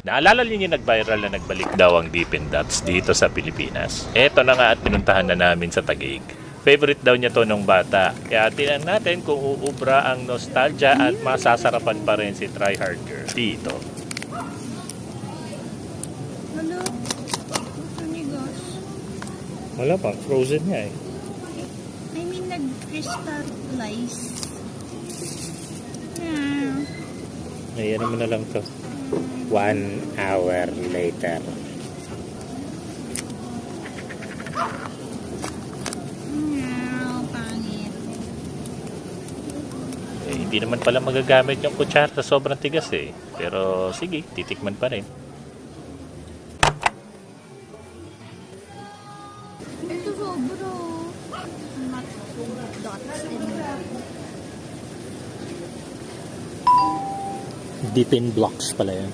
Naalala niyo yung nag-viral na nagbalik daw ang Dippin' Dots dito sa Pilipinas? Eto na nga at pinuntahan na namin sa Taguig. Favorite daw niya to nung bata. Kaya tinan natin kung uubra ang nostalgia at masasarapan pa rin si Tryhard Girl dito. Hello? Amigos. Wala pa, frozen niya eh. I mean, nag-crystallize. Ayan naman na lang to. 1 hour later. Pangit. Eh, hindi naman pala magagamit yung kutsara sa sobrang tigas eh. Pero sige, titikman pa rin. Ito sobra. Not dots in Dippin' blocks pala yan.